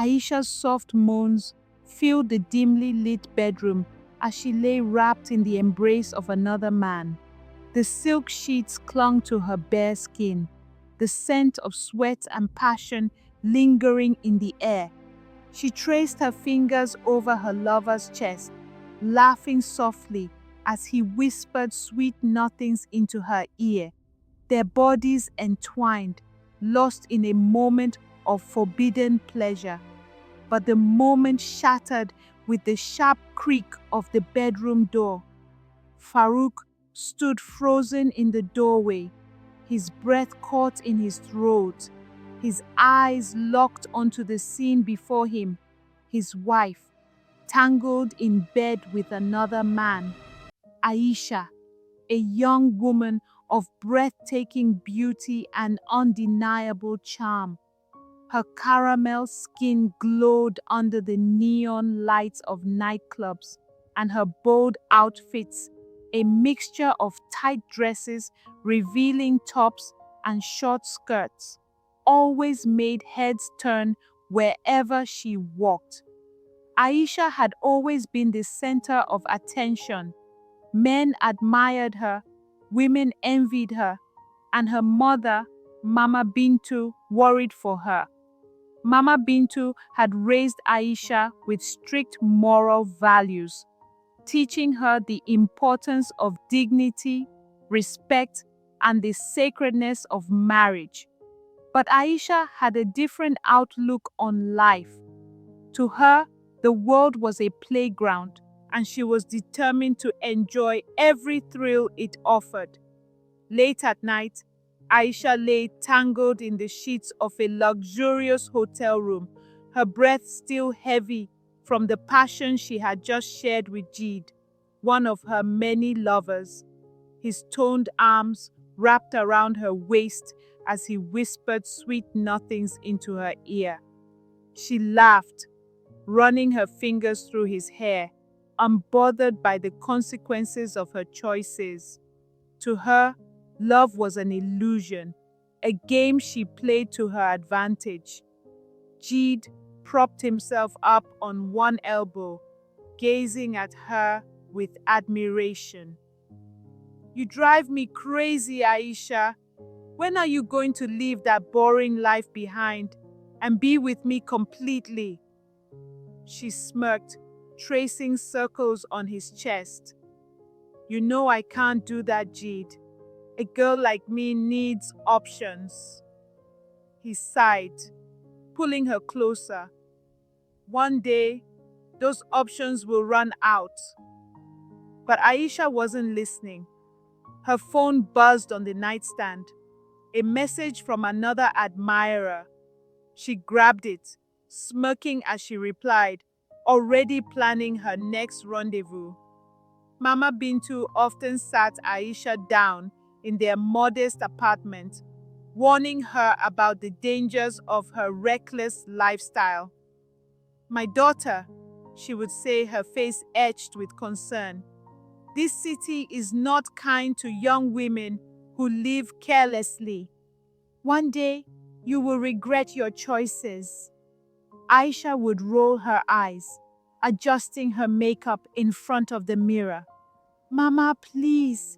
Aisha's soft moans filled the dimly lit bedroom as she lay wrapped in the embrace of another man. The silk sheets clung to her bare skin, the scent of sweat and passion lingering in the air. She traced her fingers over her lover's chest, laughing softly as he whispered sweet nothings into her ear, their bodies entwined, lost in a moment of forbidden pleasure. But the moment shattered with the sharp creak of the bedroom door. Farouk stood frozen in the doorway, his breath caught in his throat, his eyes locked onto the scene before him, his wife, tangled in bed with another man. Aisha, a young woman of breathtaking beauty and undeniable charm. Her caramel skin glowed under the neon lights of nightclubs, and her bold outfits, a mixture of tight dresses, revealing tops, and short skirts, always made heads turn wherever she walked. Aisha had always been the center of attention. Men admired her, women envied her, and her mother, Mama Bintu, worried for her. Mama Bintu had raised Aisha with strict moral values, teaching her the importance of dignity, respect, and the sacredness of marriage. But Aisha had a different outlook on life. To her, the world was a playground, and she was determined to enjoy every thrill it offered. Late at night, Aisha lay tangled in the sheets of a luxurious hotel room, her breath still heavy from the passion she had just shared with Jeed, one of her many lovers. His toned arms wrapped around her waist as he whispered sweet nothings into her ear. She laughed, running her fingers through his hair, unbothered by the consequences of her choices. To her, love was an illusion, a game she played to her advantage. Jeed propped himself up on one elbow, gazing at her with admiration. "You drive me crazy, Aisha. When are you going to leave that boring life behind and be with me completely?" She smirked, tracing circles on his chest. "You know I can't do that, Jeed. A girl like me needs options." He sighed, pulling her closer. "One day, those options will run out." But Aisha wasn't listening. Her phone buzzed on the nightstand, a message from another admirer. She grabbed it, smirking as she replied, already planning her next rendezvous. Mama Bintu often sat Aisha down in their modest apartment, warning her about the dangers of her reckless lifestyle. "My daughter," she would say, her face etched with concern, "this city is not kind to young women who live carelessly. One day, you will regret your choices." Aisha would roll her eyes, adjusting her makeup in front of the mirror. "Mama, please.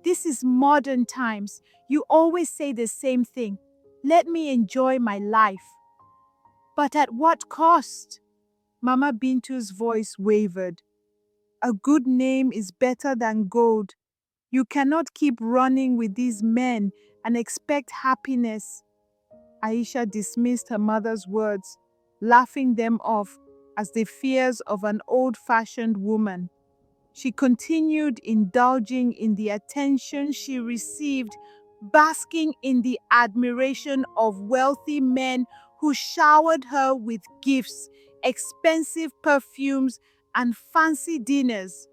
This is modern times. You always say the same thing. Let me enjoy my life." "But at what cost?" Mama Bintu's voice wavered. "A good name is better than gold. You cannot keep running with these men and expect happiness." Aisha dismissed her mother's words, laughing them off as the fears of an old-fashioned woman. She continued indulging in the attention she received, basking in the admiration of wealthy men who showered her with gifts, expensive perfumes, and fancy dinners.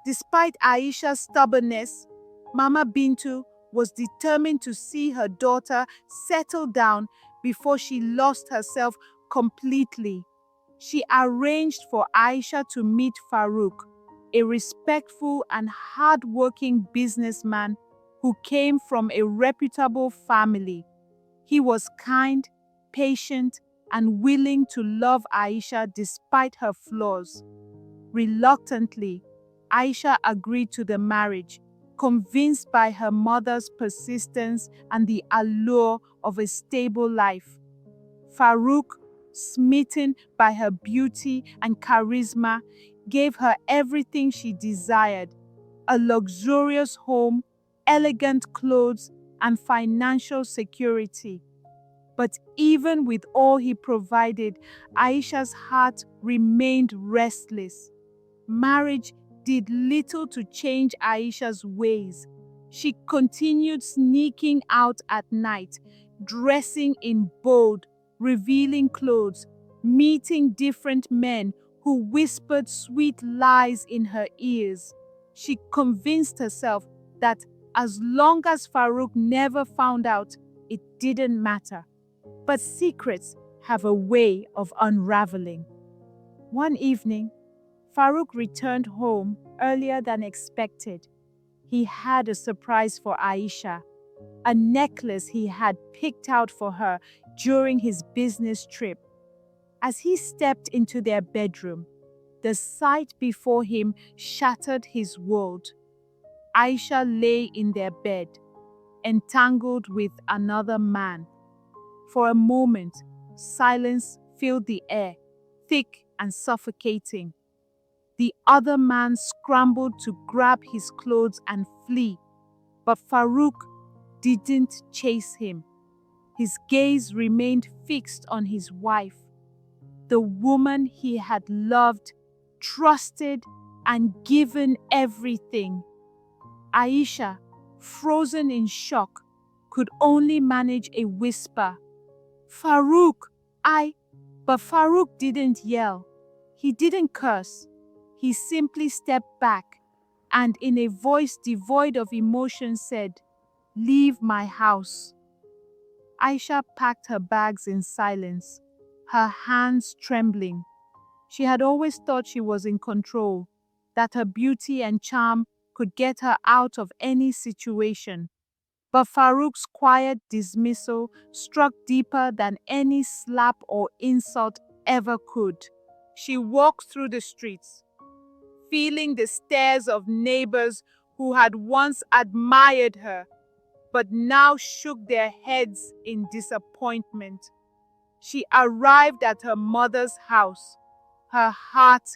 Despite Aisha's stubbornness, Mama Bintu was determined to see her daughter settle down before she lost herself completely. She arranged for Aisha to meet Farouk, a respectful and hard-working businessman who came from a reputable family. He was kind, patient, and willing to love Aisha despite her flaws. Reluctantly, Aisha agreed to the marriage, convinced by her mother's persistence and the allure of a stable life. Farouk, smitten by her beauty and charisma, gave her everything she desired: a luxurious home, elegant clothes, and financial security. But even with all he provided, Aisha's heart remained restless. Marriage did little to change Aisha's ways. She continued sneaking out at night, dressing in bold, revealing clothes, meeting different men who whispered sweet lies in her ears. She convinced herself that as long as Farouk never found out, it didn't matter. But secrets have a way of unraveling. One evening, Farouk returned home earlier than expected. He had a surprise for Aisha, a necklace he had picked out for her during his business trip. As he stepped into their bedroom, the sight before him shattered his world. Aisha lay in their bed, entangled with another man. For a moment, silence filled the air, thick and suffocating. The other man scrambled to grab his clothes and flee, but Farouk didn't chase him. His gaze remained fixed on his wife, the woman he had loved, trusted, and given everything. Aisha, frozen in shock, could only manage a whisper, "Farouk, But Farouk didn't yell. He didn't curse. He simply stepped back and, in a voice devoid of emotion, said, "Leave my house." Aisha packed her bags in silence, her hands trembling. She had always thought she was in control, that her beauty and charm could get her out of any situation. But Farouk's quiet dismissal struck deeper than any slap or insult ever could. She walked through the streets, feeling the stares of neighbors who had once admired her, but now shook their heads in disappointment. She arrived at her mother's house, her heart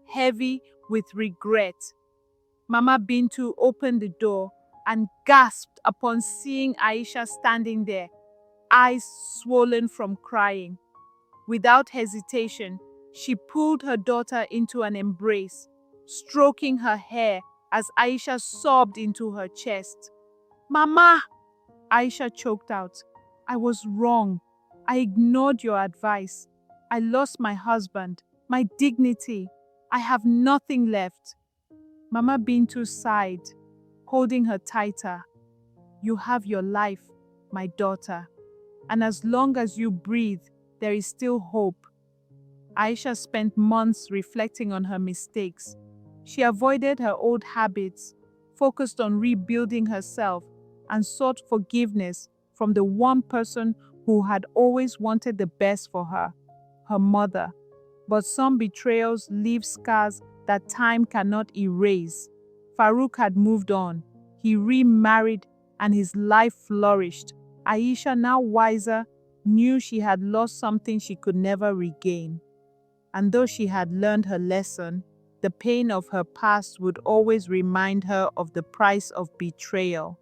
heavy with regret. Mama Bintu opened the door and gasped upon seeing Aisha standing there, eyes swollen from crying. Without hesitation, she pulled her daughter into an embrace, stroking her hair as Aisha sobbed into her chest. "Mama!" Aisha choked out. "I was wrong. I ignored your advice. I lost my husband, my dignity. I have nothing left." Mama Bintu sighed, holding her tighter. "You have your life, my daughter, and as long as you breathe, there is still hope." Aisha spent months reflecting on her mistakes. She avoided her old habits, focused on rebuilding herself, and sought forgiveness from the one person who had always wanted the best for her, her mother. But some betrayals leave scars that time cannot erase. Farouk had moved on. He remarried and his life flourished. Aisha, now wiser, knew she had lost something she could never regain. And though she had learned her lesson, the pain of her past would always remind her of the price of betrayal.